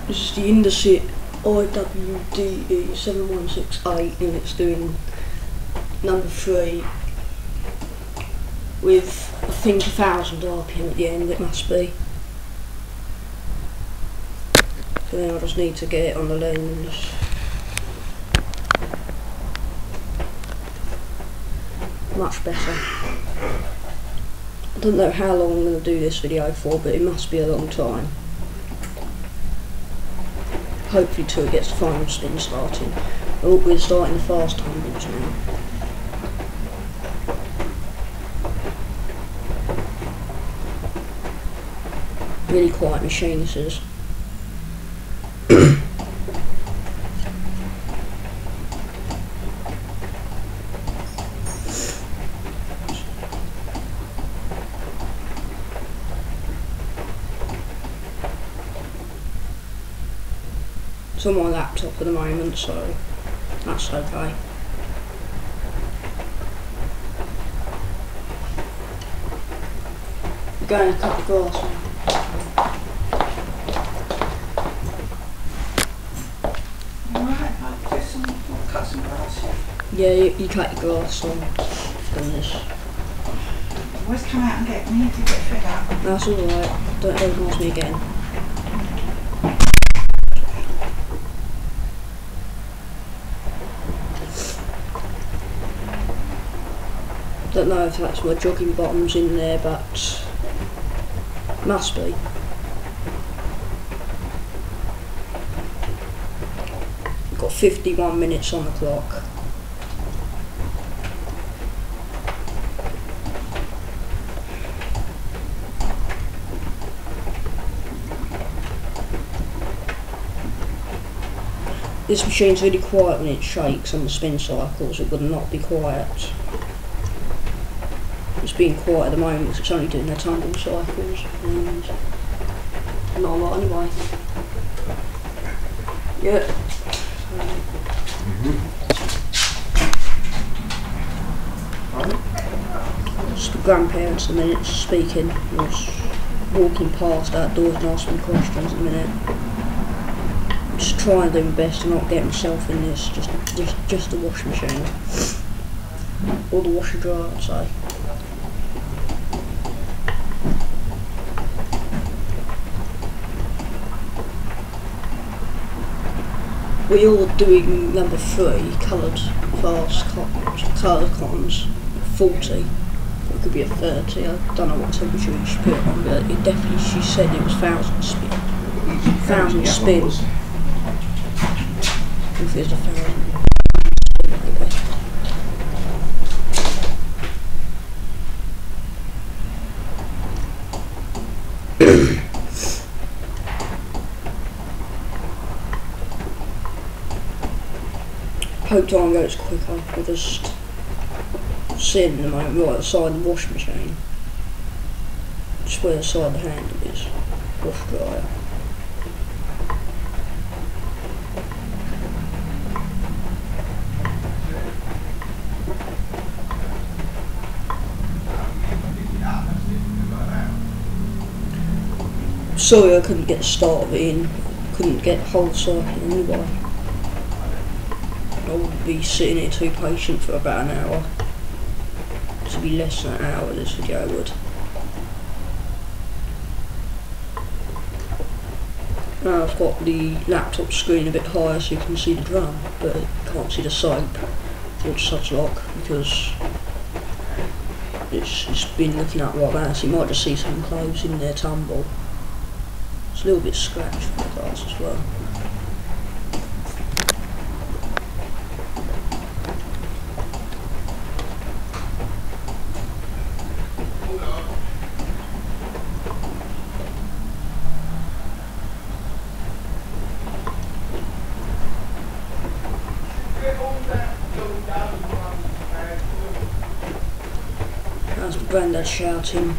This is the Indesit IWDE7168 and it's doing number 3 with I think 1000 RPM at the end, it must be. So then I just need to get it on the lens. Much better. I don't know how long I'm going to do this video for, but it must be a long time. Hopefully till it gets the final spin starting. Oh, we're starting the fast tumbles now. Really quiet machine this is. It's on my laptop at the moment, so that's okay. I'm going to cut the grass now. Alright, I'll cut some grass here. Yeah, you cut your grass on this. Always come out and get me if you get fed up. That's alright, don't ask me again. Don't know if that's my jogging bottoms in there, but must be. Got 51 minutes on the clock. This machine's really quiet when it shakes on the spin cycles, it would not be quiet. It's being quiet at the moment because it's only doing their tumble cycles and not a lot anyway. Yeah. Just the grandparents a minute speaking. I was walking past outdoors and asking me questions a minute. I'm just trying to do my best to not get myself in this, just the washing machine. Or the washer dryer, I'd say. We're all doing number 3, coloured fast coloured cottons, 40. It could be a 30. I don't know what temperature you should put it on, but it definitely, she said it was 1000 spin. 1000 spins. If there's a 1000 maybe. Hope time goes quicker. I'm just sitting in the moment right outside the washing machine. Just where the side of the handle is. Wash dryer. Sorry I couldn't get the start of it in. Couldn't get the whole cycle anyway. I would be sitting here too patient for about an hour. To be less than an hour this video would. Now I've got the laptop screen a bit higher so you can see the drum, but you can't see the soap or such like because it's been looking up like that, so you might just see some clothes in there tumble. It's a little bit scratched from the glass as well. That's my granddad shouting.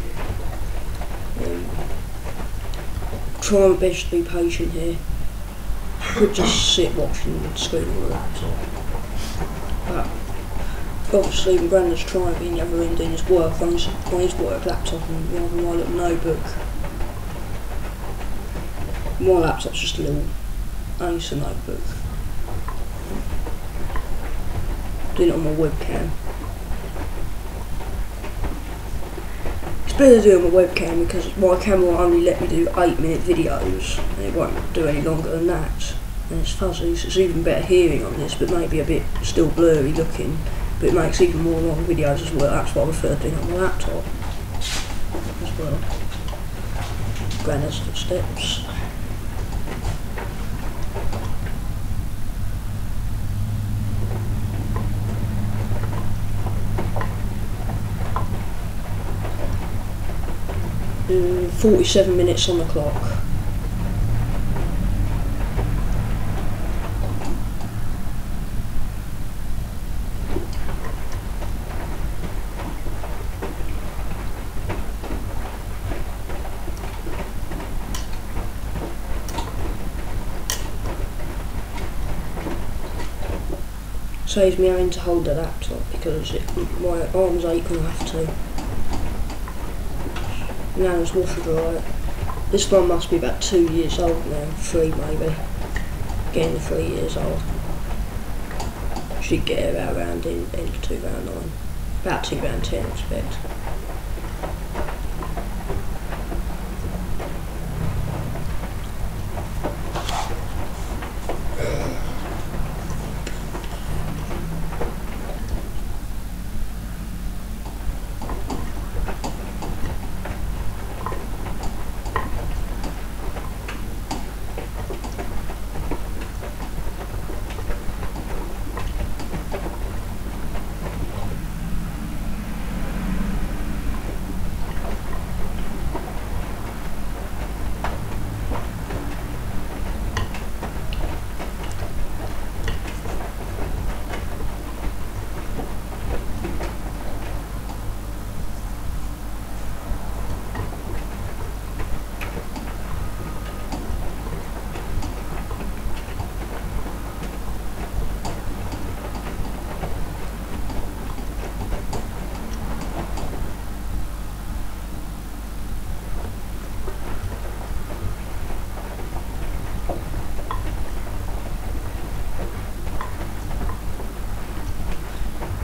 Try my best to be patient here. I could just sit watching the screen on the laptop. But obviously my granddad's trying to be in the other end doing his work on his work laptop and rather than my little notebook. My laptop's just a little I use a notebook. Doing it on my webcam. It's better to do it on my webcam because my camera will only let me do 8-minute videos and it won't do any longer than that. And it's fuzzy, so it's even better hearing on this, but maybe a bit still blurry looking. But it makes even more long videos as well. That's what I prefer doing on my laptop as well. Granddad's footsteps. Mm, 47 minutes on the clock. Saves me having to hold the laptop because my arms ache when I have to. Nana's washer dryer. This one must be about 2 years old now, 3 maybe. Getting to 3 years old. Should get it about around in end of 2009. About 2010 I expect.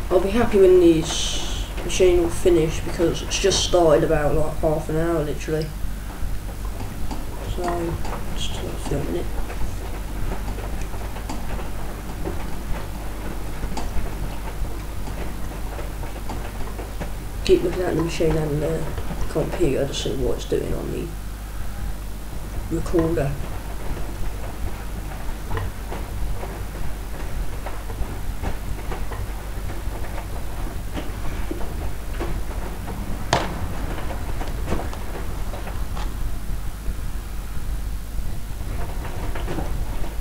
I'll be happy when this machine will finish because it's just started about like half an hour literally. So just filming it. Keep looking at the machine and the computer to see what it's doing on the recorder.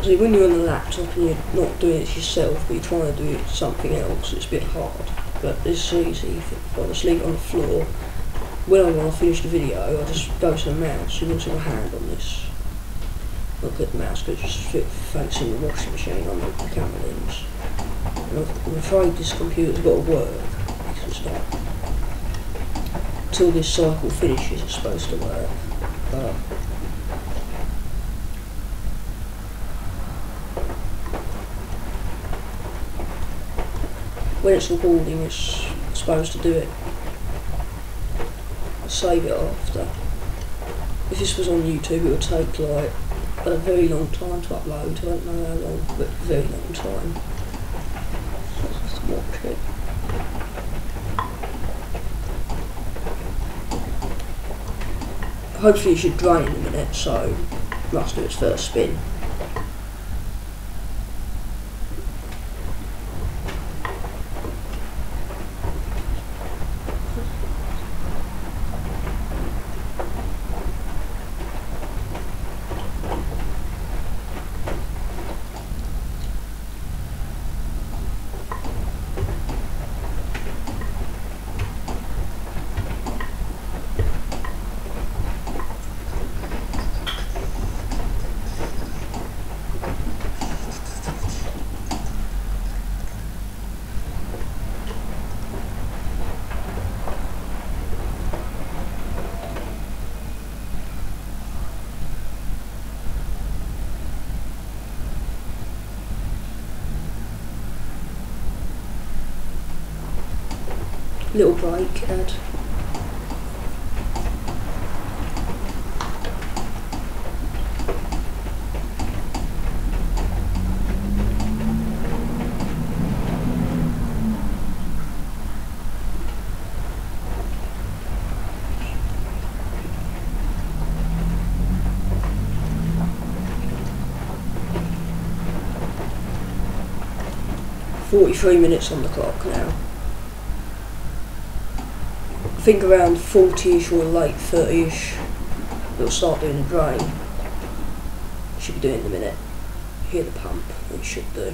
See, when you're on the laptop and you're not doing it yourself, but you're trying to do it something else, it's a bit hard. But it's easy. If I just leave it on the floor, when I want to finish the video, I just go to the mouse and use my hand on this. Look at the mouse, because it's just facing the washing machine on the camera lens. And I'm afraid this computer's got to work, because it's not. Until this cycle finishes, it's supposed to work. But when it's recording, it's supposed to do it. I'll save it after. If this was on YouTube, it would take like a very long time to upload. I don't know how long, but a very long time. Let's just watch it. Hopefully it should drain in a minute, so it must do its first spin. little break, add. "43 minutes on the clock now. I think around 40ish or late 30ish it'll start doing the drain. Should be doing it in a minute. Hear the pump, it should do.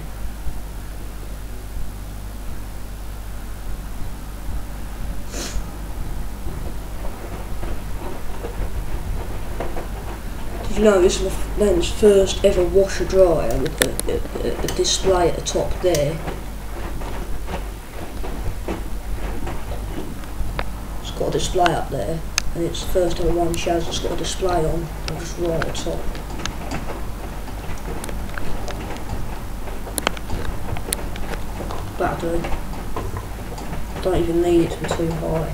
Did you know this is my nan's first ever washer dryer with a display at the top there? It's got a display up there, and it's the first ever one she has that's got a display on, just right at the top. That'll do. Don't even need it to be too high.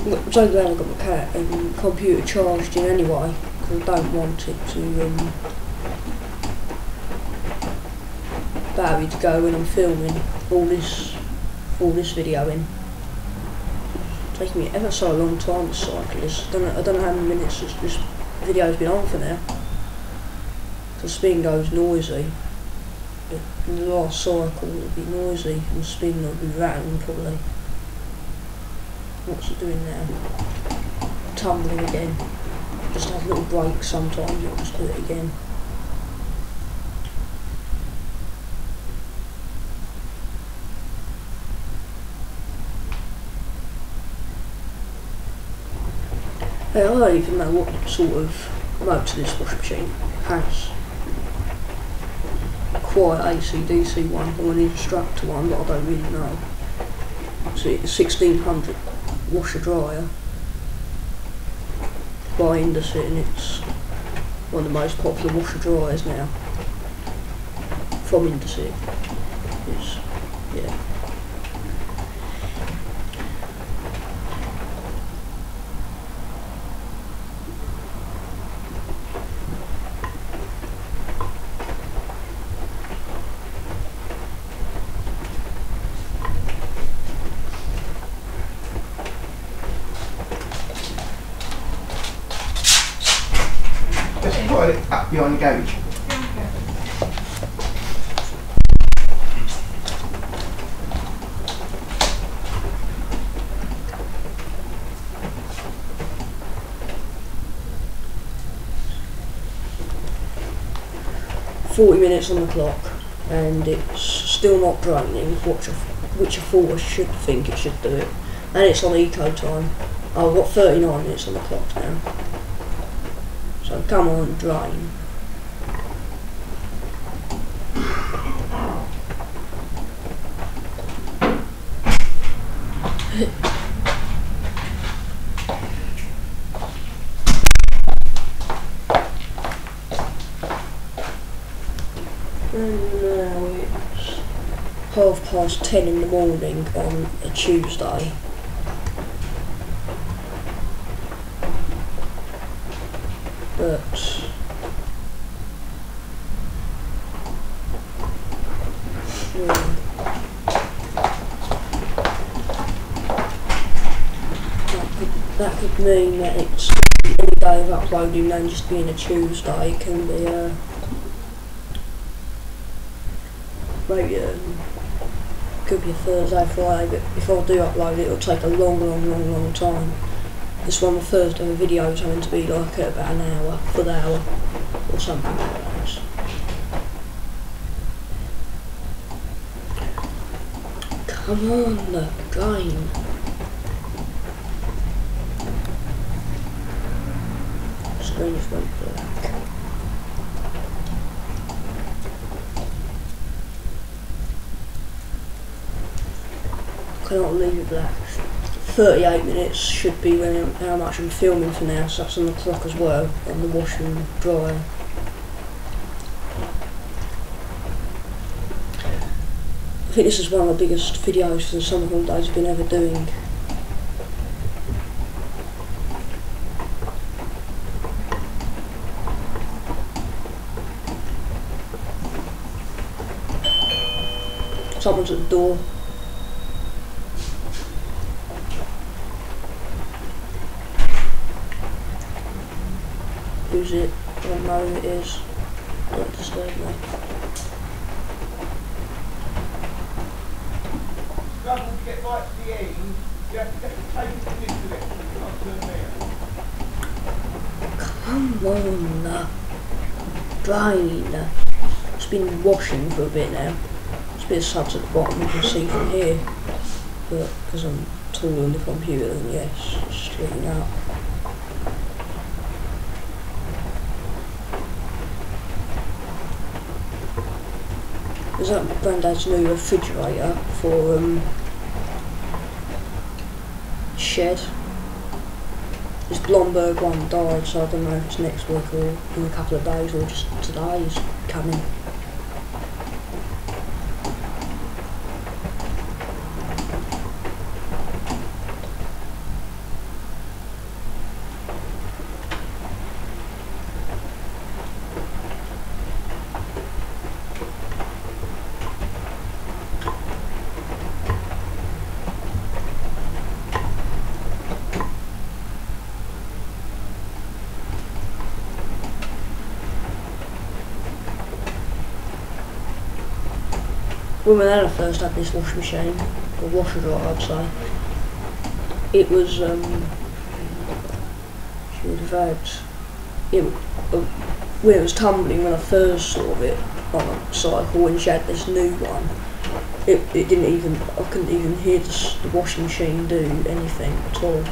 I'm so glad I got my cat and computer charged in anyway, because I don't want it to battery to go when I'm filming all this video in. It's taking me ever so long time to cycle this. I don't know how many minutes this video's been on for now. The spin goes noisy. In the last cycle it'll be noisy and the spin will be rattling probably. What's it doing now? Tumbling again. Just have little breaks sometimes, it'll just do it again. I don't even know what sort of motor this washing machine has. Quite AC/DC one or an instructor one, but I don't really know. See, it's 1600 washer dryer by Indesit, and it's one of the most popular washer dryers now from Indesit. It's, yeah. Put it up behind the gauge. "40 minutes on the clock, and it's still not draining, which I thought I should think it should do it. And it's on eco time. I've got 39 minutes on the clock now. So come on, drain. And now it's 10:30 in the morning on a Tuesday. But that could mean that it's any day of uploading than just being a Tuesday. It can be maybe could be a Thursday, Friday, but if I do upload it, it'll take a long time. This one, the first ever video is going to be like at about an hour, for the hour, or something like that. Come on, the drain. Screen just went black. cannot leave it black. 38 minutes should be how much I'm filming for now, so that's on the clock as well, on the washer and dryer. I think this is one of the biggest videos for the summer holidays I've been ever doing. Someone's at the door. Who's it? I don't know who it is. Don't disturb me. Rather than get right to the end, you have to get the tape in this direction, you can't turn there. Come on, drain. It's been washing for a bit now. There's a bit of suds at the bottom you can see from here, but because I'm taller than the computer, then yes, it's straighten out. There's that Grandad's new refrigerator for shed. This Blomberg one died, so I don't know if it's next week or in a couple of days or just today is coming. When I first had this washing machine, or washer dryer I'd say, it was, she would have had, when it was tumbling when I first saw it on a cycle, when she had this new one, it didn't even, I couldn't even hear the washing machine do anything at all.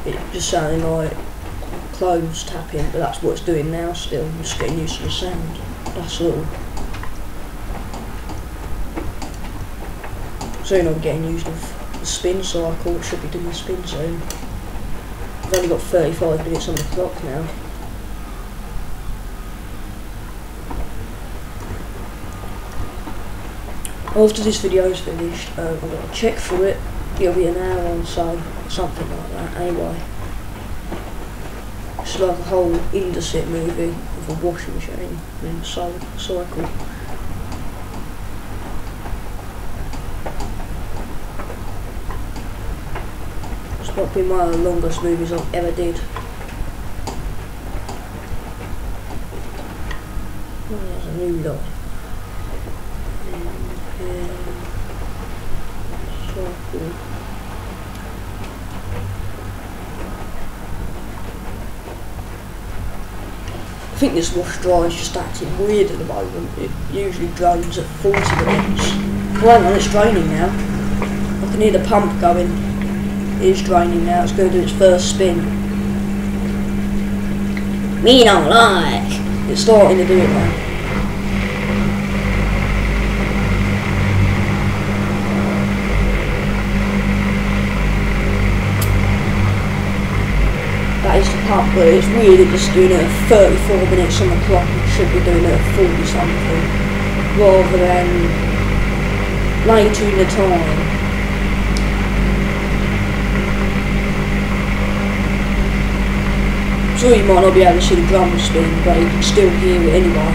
It just sounded like clothes tapping, but that's what it's doing now still, I'm just getting used to the sound, that's all. Soon I'm getting used to the spin cycle, should be doing the spin soon. I've only got 35 minutes on the clock now. After this video is finished, I've got to check through it. It'll be an hour or so, something like that anyway. It's like a whole Indesit movie of a washing machine and cycle. It's probably one of the longest movies I've ever did. Oh, there's a new light. Cycle. I think this wash dryer is just acting weird at the moment. It usually drains at 40 minutes. Well, hang on, it's draining now. I can hear the pump going. It is draining now, it's going to do its first spin. Me don't like! It's starting to do it now. That is the pump, but it's weird it's just doing it at 34 minutes on the clock. It should be doing it at 40 something, rather than later in the time. So you might not be able to see the drum spin, but you can still hear it anyway.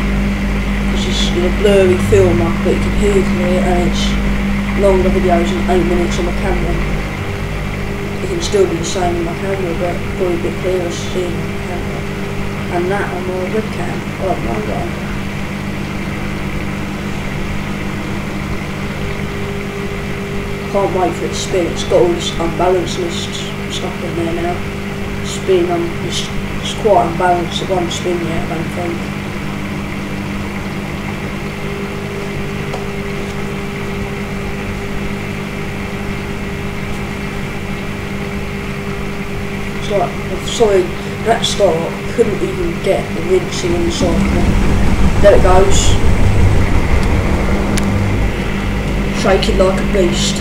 It's just in a blurry film up, but you can hear it clear, and it's longer videos than 8 minutes on the camera. It can still be the same on my camera, but probably a bit clearer seeing on the camera. And that on my webcam, oh my god. Can't wait for it to spin. It's got all this unbalanced stuff in there now. Spin, it's quite unbalanced. It won't spin yet, I don't think. I'm sorry, that start, I couldn't even get the rinsing inside. There it goes. Shaking like a beast.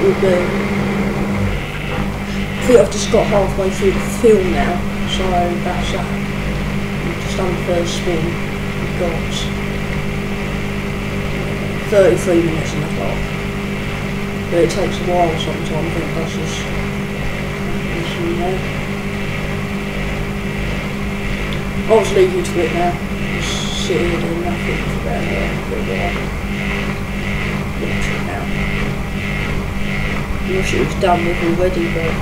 would be. I think I've just got halfway through the film now, so that's that. I've just done the first spin. We've got 33 minutes on the clock. But it takes a while sometimes, I think that's just I'll just leave you to it now. Just sit here doing nothing for about a little while. Watch it now. I wish it was done with already, but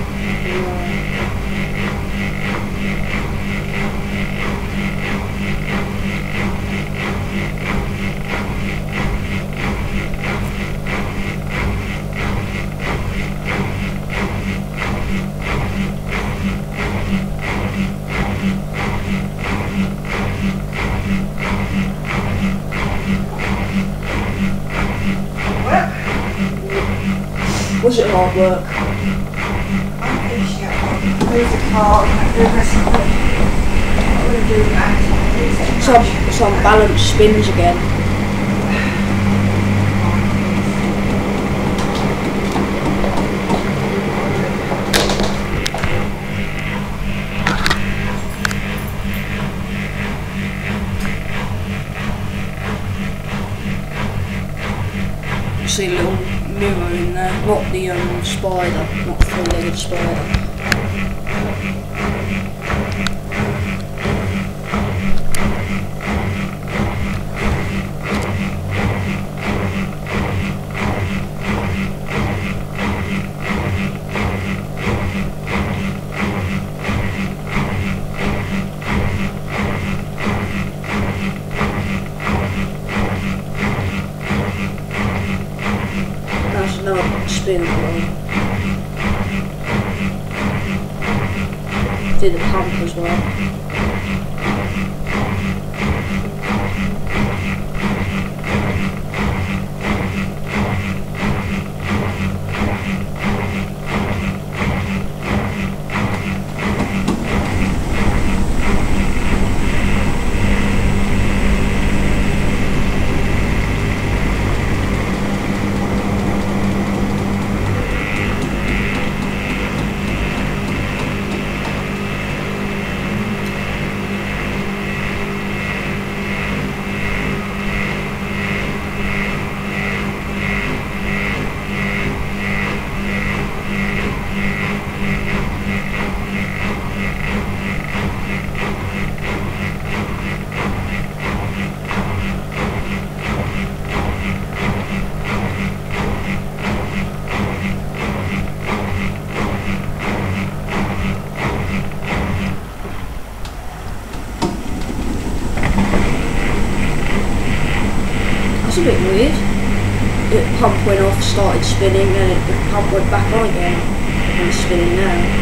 was it hard work? I'm finishing up. Move the car and do the rest of it. I'm going to do that. Some balanced spins again. You see a little mirror in there, not the spider, not the three-legged spider. That's another spin roll. Did the pump as well. That's a bit weird. The pump went off, started spinning, then the pump went back on again, and it's spinning now.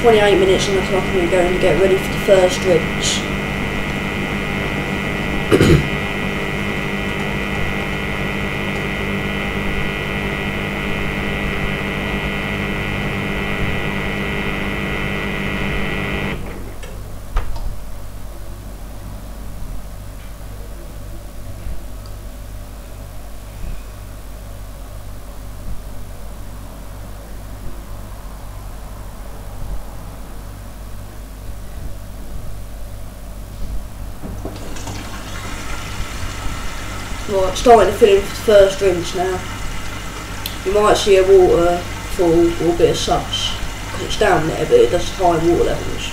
28 minutes on the clock and we're going to get ready for the first rinse. Right, starting to fill in for the first rinse now. You might see a waterfall or a bit of sus, because it's down there, but it does high water levels.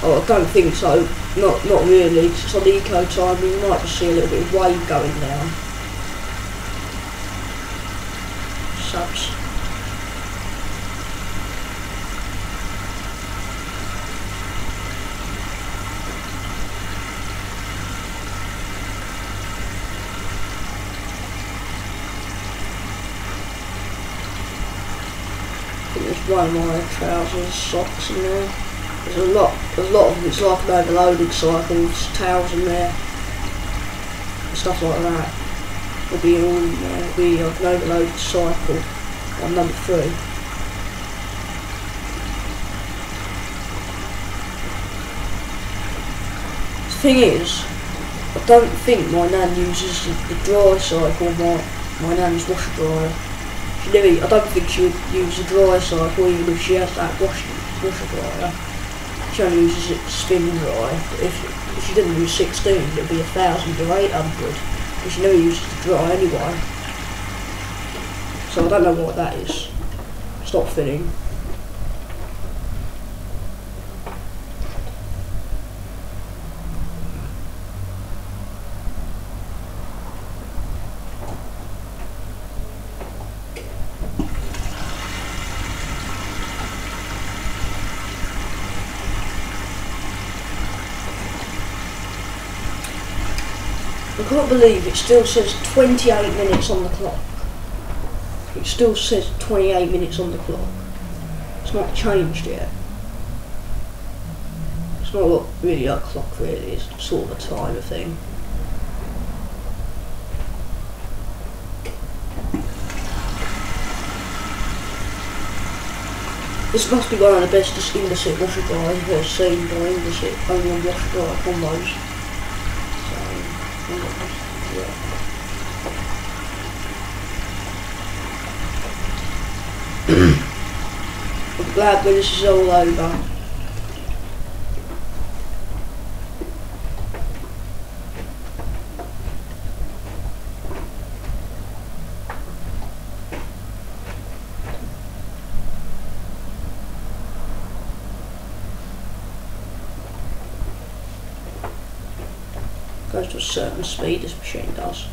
Oh, I don't think so, not really, because it's on eco time, you might just see a little bit of wave going down. Sus. There's one of my trousers, socks in there. There's a lot of them, it's like an overloaded cycle, there's towels in there, and stuff like that. Will be all in there, it'll be like an overloaded cycle on number 3. The thing is, I don't think my nan uses the dry cycle, my nan's washer dryer. I don't think she would use a dry cycle even if she has that washer dryer. She only uses it to spin dry. If she didn't use 16, it would be 1,000 or 800. But she never uses the dry anyway. So I don't know what that is. Stop fitting. I can't believe it still says 28 minutes on the clock. It still says 28 minutes on the clock. It's not changed yet. It's not really a clock really, it's sort of a timer thing. This must be one of the best Indesit washer dryers I've ever seen by Indesit, only on washer dryer combos. Yeah. I'm glad when this is all over. Goes to a certain speed, this machine does.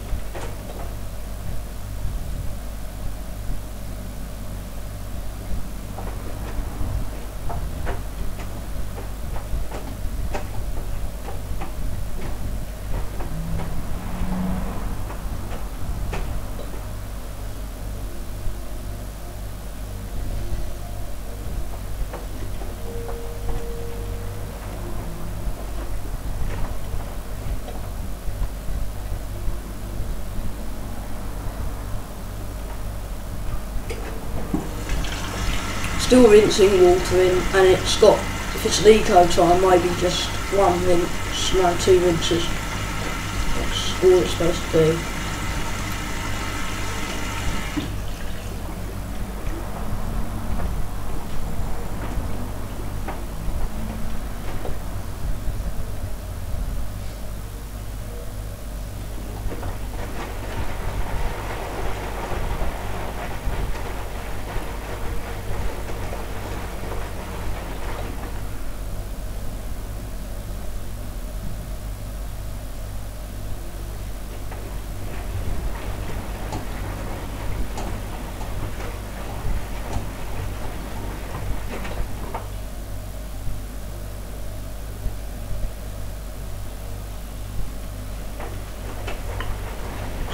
Still rinsing water in, and it's got, if it's an eco time, maybe just 1 rinse, no 2 rinses. That's all it's supposed to be.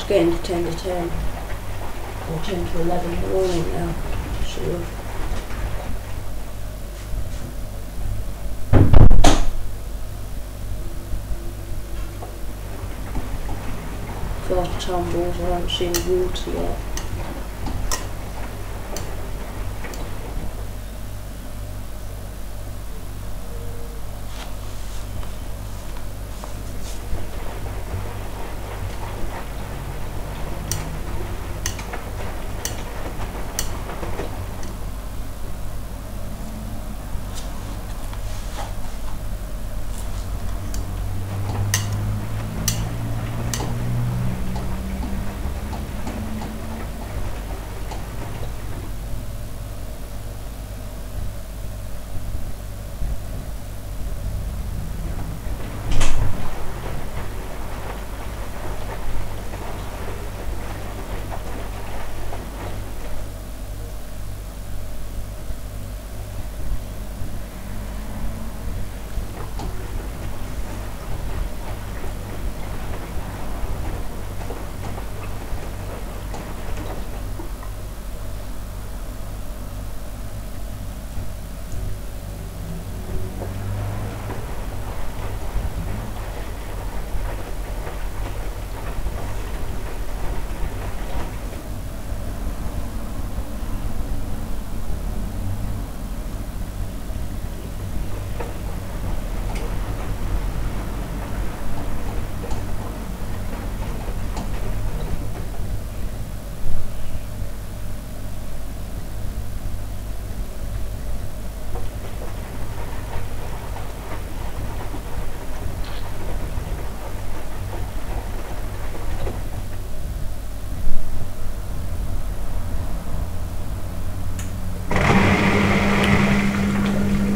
Getting to 10 to 10 or 10 to 11 in the morning now, sort of. tumbles. I haven't seen water yet.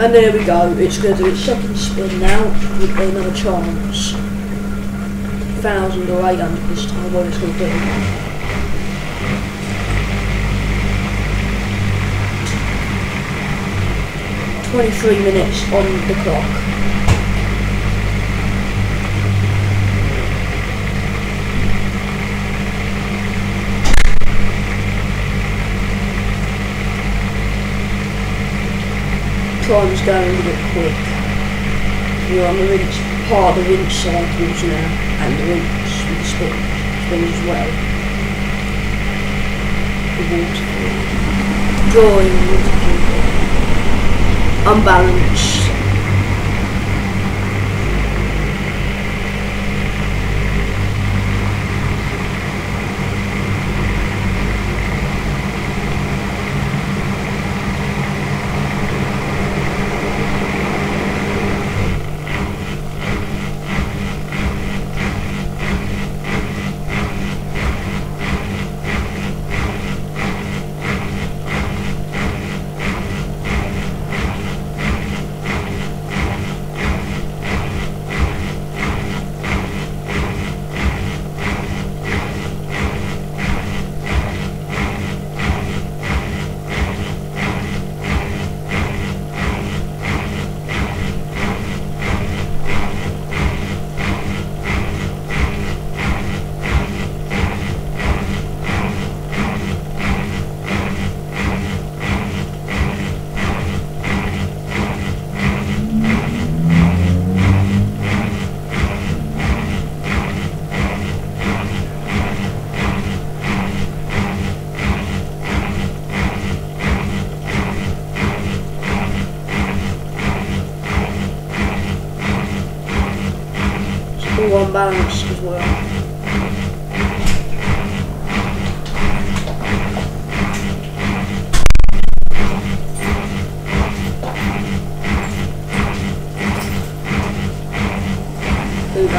And there we go, it's going to do its second spin now with another chance. 1,000 or 800 this time, what it's going to do. "23 minutes on the clock." Time's going a bit quick. We're on the rinse, part of the rinse cycles now, and the rinse with the spin as well. The waterfall. Drawing waterfall. Unbalanced. All unbalanced as well. There we go.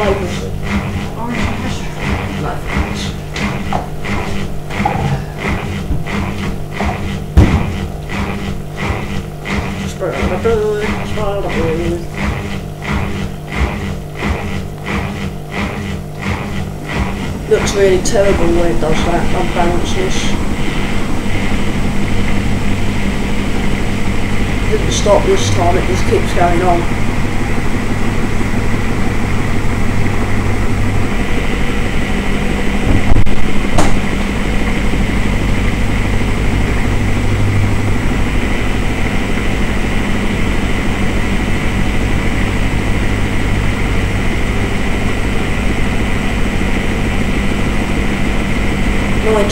flavours? Orange and cashew. No, thanks. Spread the bread, spread the bread. Looks really terrible when it does that, unbalances. Didn't stop this time, it just keeps going on.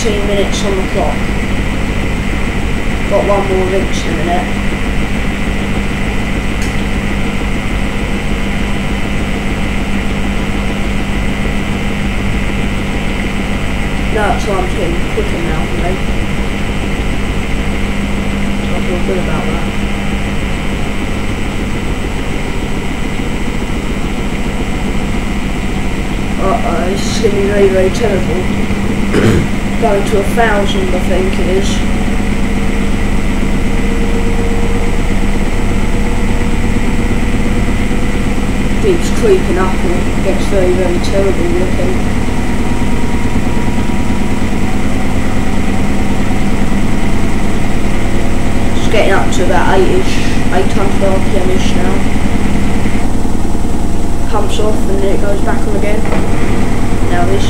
Minutes on the clock. Got one more rinse in a minute. Now time's getting quicker now for me. So I feel good about that. Uh-oh, this is going to be very, very terrible. Going to 1,000, I think it is. Keeps creeping up and it gets very, very terrible looking. It's getting up to about 8-ish, 800 RPM-ish now. Pumps off and then it goes back on again. Now it is.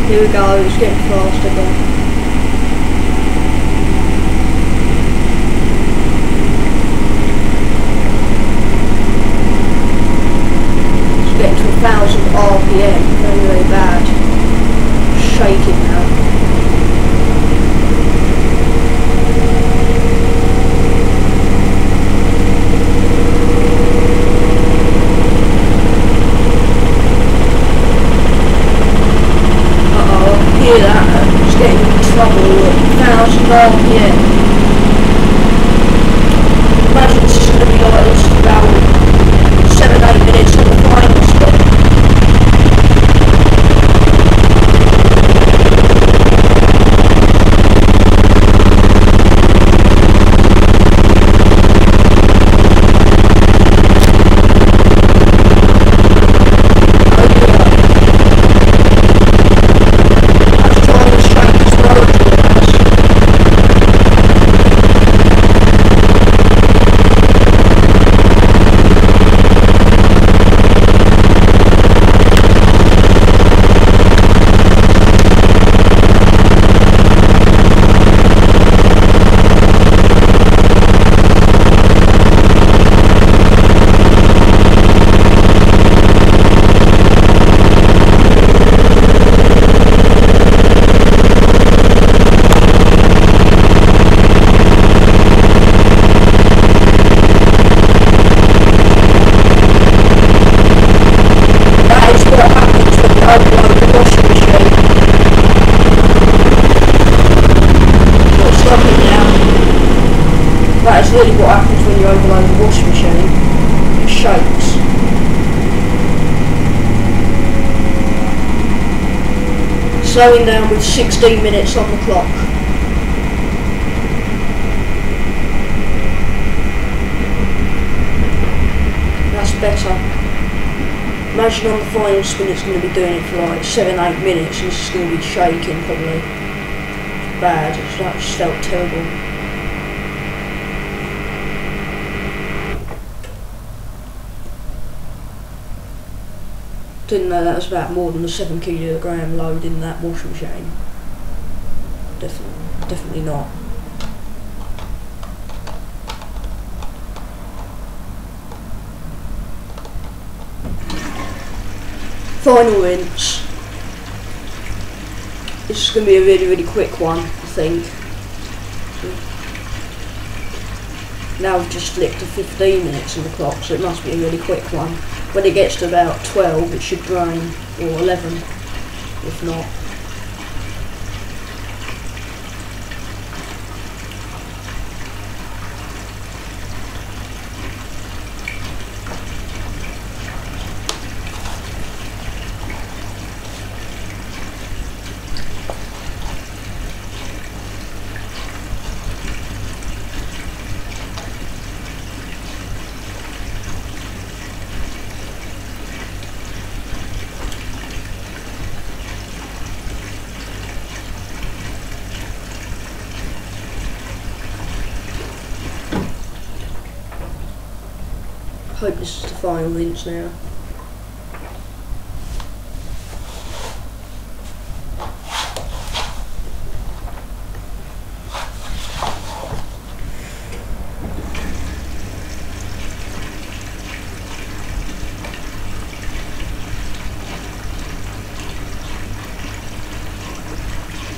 Here we go, it's getting fast again. It's getting to 1,000 RPM, very, very bad. Shaking now. Hear that, it's getting in trouble at 1,000 RPM. Imagine this is going to be like this for about 7-8 minutes on the final stop. That is really what happens when you overload the washing machine. It shakes. Slowing down with 16 minutes on the clock. That's better. Imagine on the final spin it's going to be doing it for like 7-8 minutes and it's going to be shaking probably. It's bad, it's like, just felt terrible. Didn't know that was about more than a 7 kilogram load in that washing machine. Definitely not. Final rinse. This is going to be a really, really quick one, I think. Now we've just flicked to 15 minutes on the clock, so it must be a really quick one. when it gets to about 12 it should drain, or 11 if not. I hope this is the final inch now.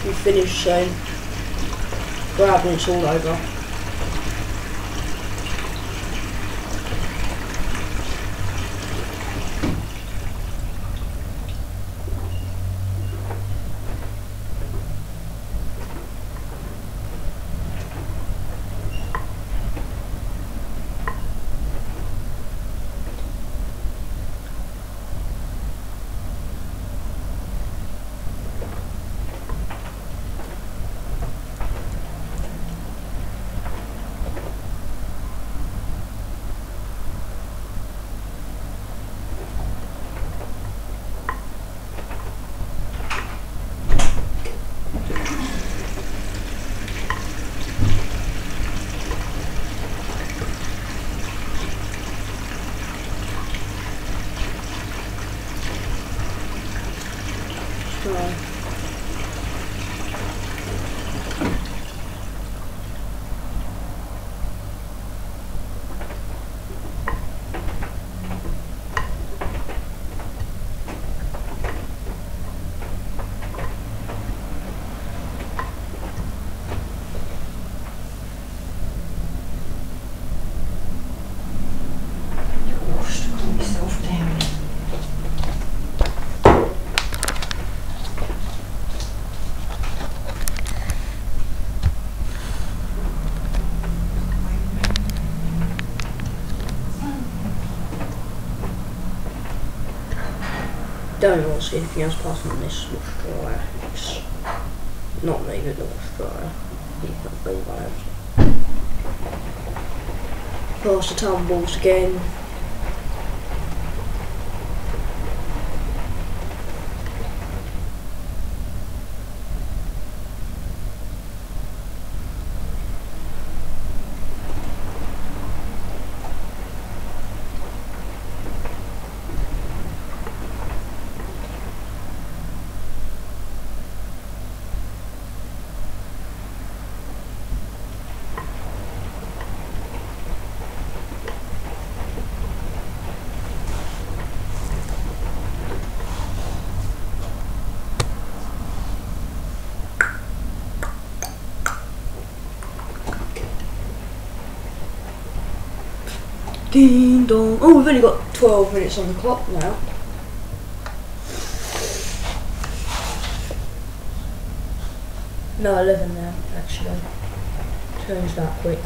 We finish soon. Grab when it's all over. Don't want to see anything else apart from this wash dryer. It's not me, but the wash dryer. You can't bring that. Pass the tumbles again. Ding dong. Oh, we've only got 12 minutes on the clock now. No, 11 now, actually. Turns that quick.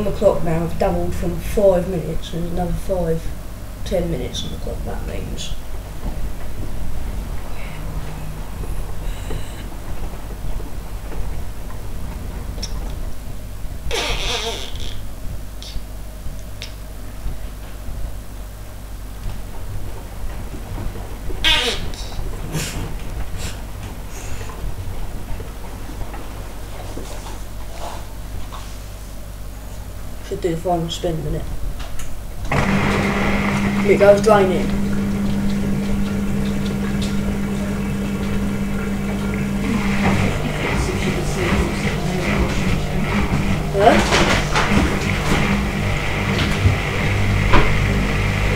on the clock now, I've doubled from 5 minutes, and another 10 minutes on the clock, that means. Should do the final spin in a minute. Here it goes, draining. Huh?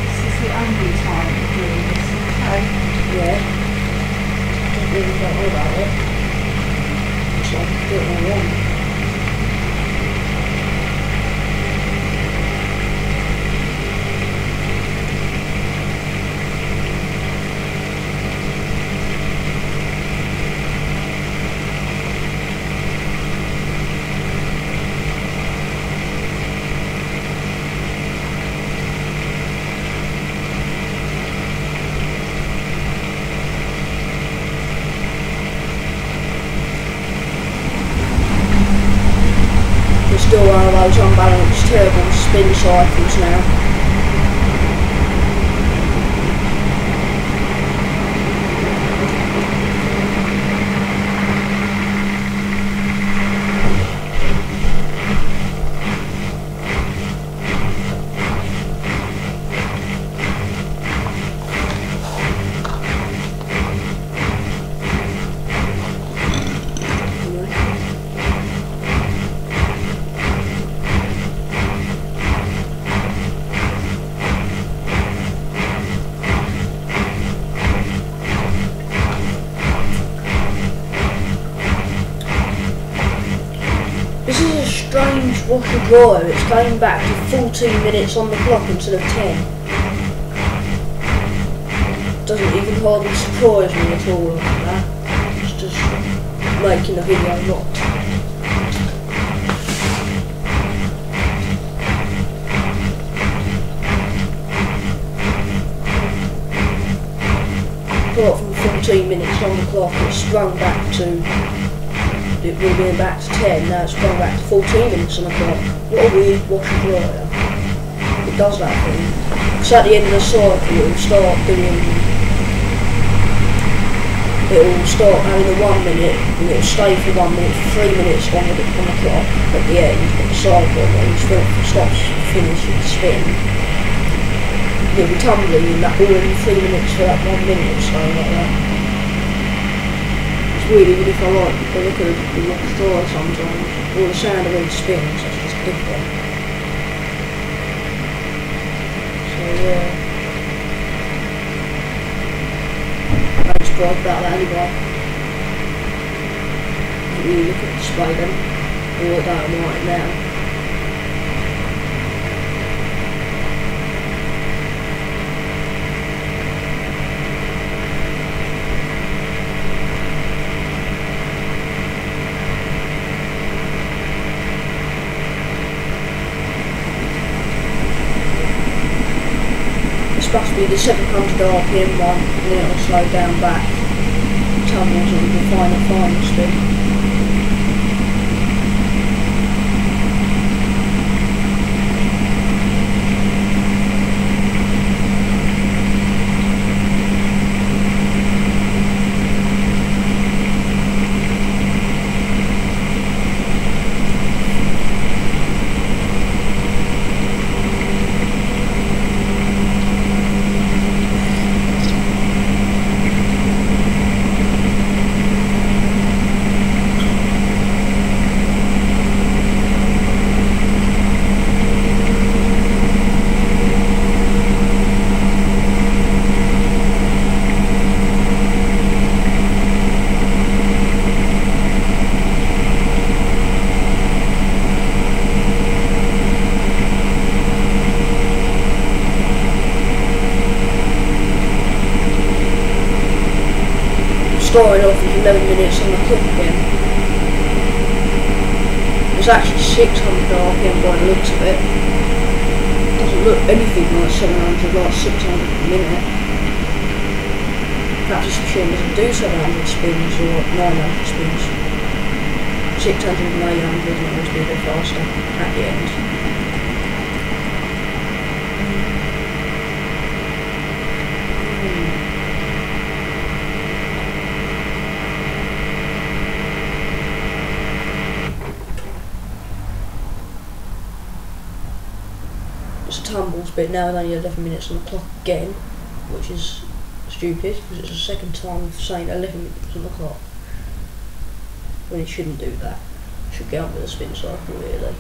This is the only time we're doing this, okay? Yeah. Don't really know about it. So I can do it when I want. Still one of those unbalanced, terrible spin cycles now. This is a strange washer dryer. It's going back to 14 minutes on the clock instead of 10. Doesn't even hardly surprise me at all like that. It's just making the video not. Apart from 14 minutes on the clock, it's sprung back to. It will be back to 10, now it's gone back to 14 minutes on the clock. What a weird washer dryer. It does that thing. Because at the end of the cycle it will start having the 1 minute, and it will stay for 1 minute, for 3 minutes on the clock. At the end, of the cycle, and it stops, finishes the spin. It will be tumbling in that already 3 minutes for that 1 minute or so, like that. Really, even if I like the look of the wash dryer sometimes, or the sound of when it spins, that's just different. So yeah, I just drive about that anyway. Don't really look at the display then, or I don't like it now. Supposed to be the 700 RPM one, and then it'll slow down back, tumbles and the final spin. Started off with 11 minutes on the clock again. It's actually 600 RPM by the looks of it. Doesn't look anything like 700, like 600 a minute. Perhaps this machine doesn't do 700 spins or 900 spins. 600 and 800 and it must be a bit faster at the end. It's a tumbles bit now, with only 11 minutes on the clock again, which is stupid because it's the second time I've saying 11 minutes on the clock when it shouldn't do that. It should get on with the spin cycle really.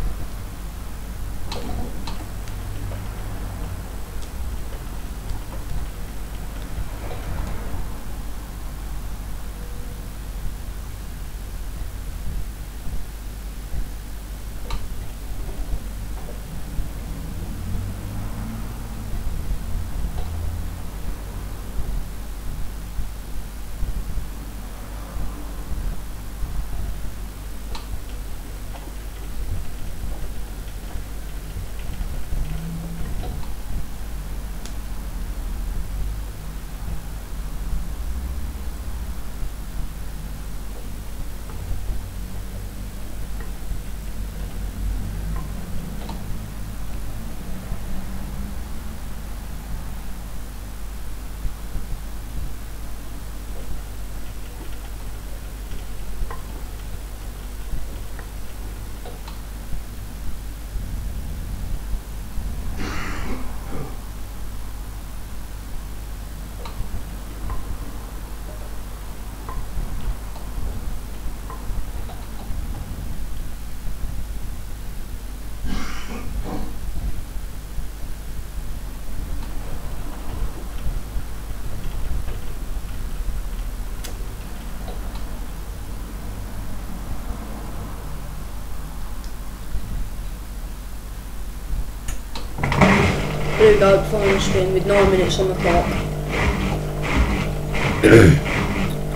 There we go, final spin with 9 minutes on the clock.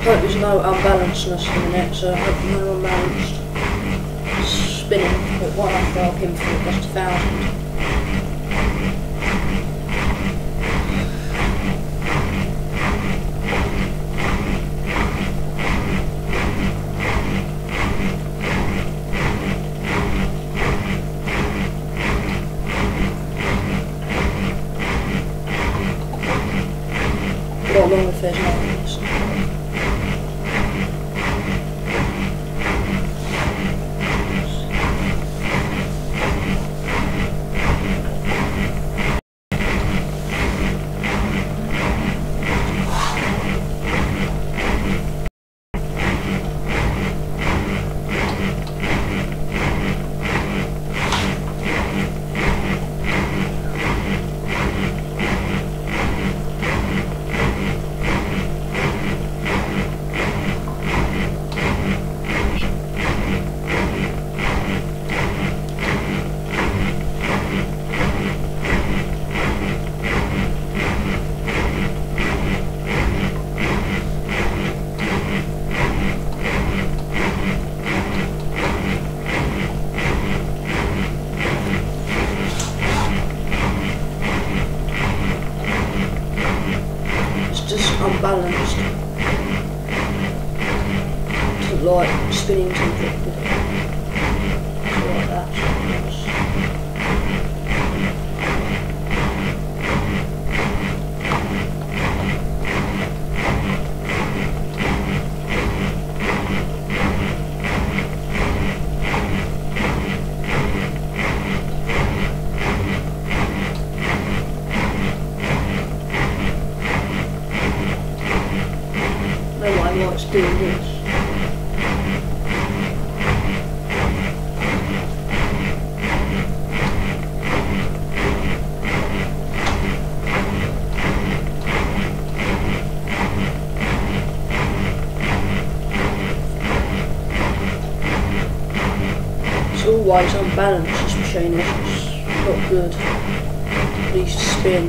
Hope there's no unbalanceness in it, so I hope no unbalanced. Spinning at 1.5 RPM for just 1,000. A lot longer if there's no minutes. Unbalanced to like spinning too quickly. So like that. What's doing this? It's always unbalanced, this machine is. It's not good. It needs to spin.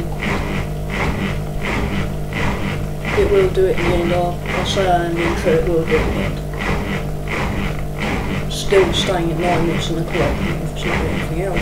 It will do it in the end. I'll say I am being true, it will do it in the end. still staying at 9 minutes on the clock, if it's not anything else.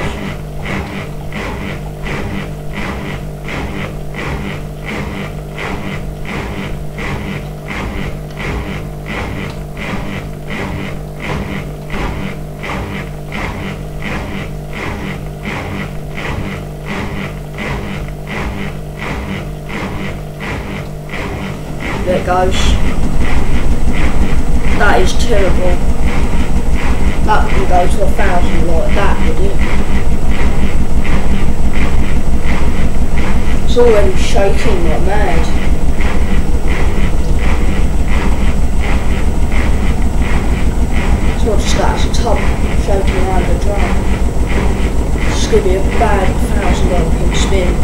There it goes. That is terrible. That wouldn't go to 1,000 like that, would it? It's already shaking like mad. It's not just that, it's a tub shaking around the drum. It's going to be a bad $1,000 spin.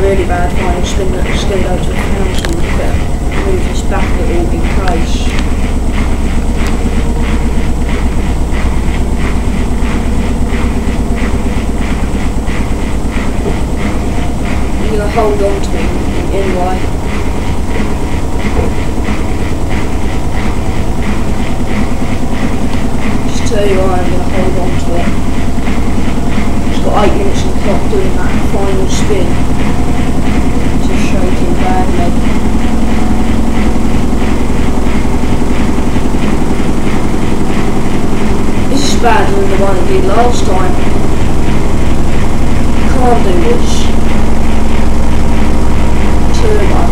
Really bad final spin that's going to go to 1,000. Better move this back a little in case. I'm going to hold on to it anyway. Just tell you why I'm going to hold on to it. It's got 8 minutes on the clock doing that final spin. Shaking badly. This is better than the one I did last time. Can't do this. Turbo.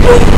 Thank you.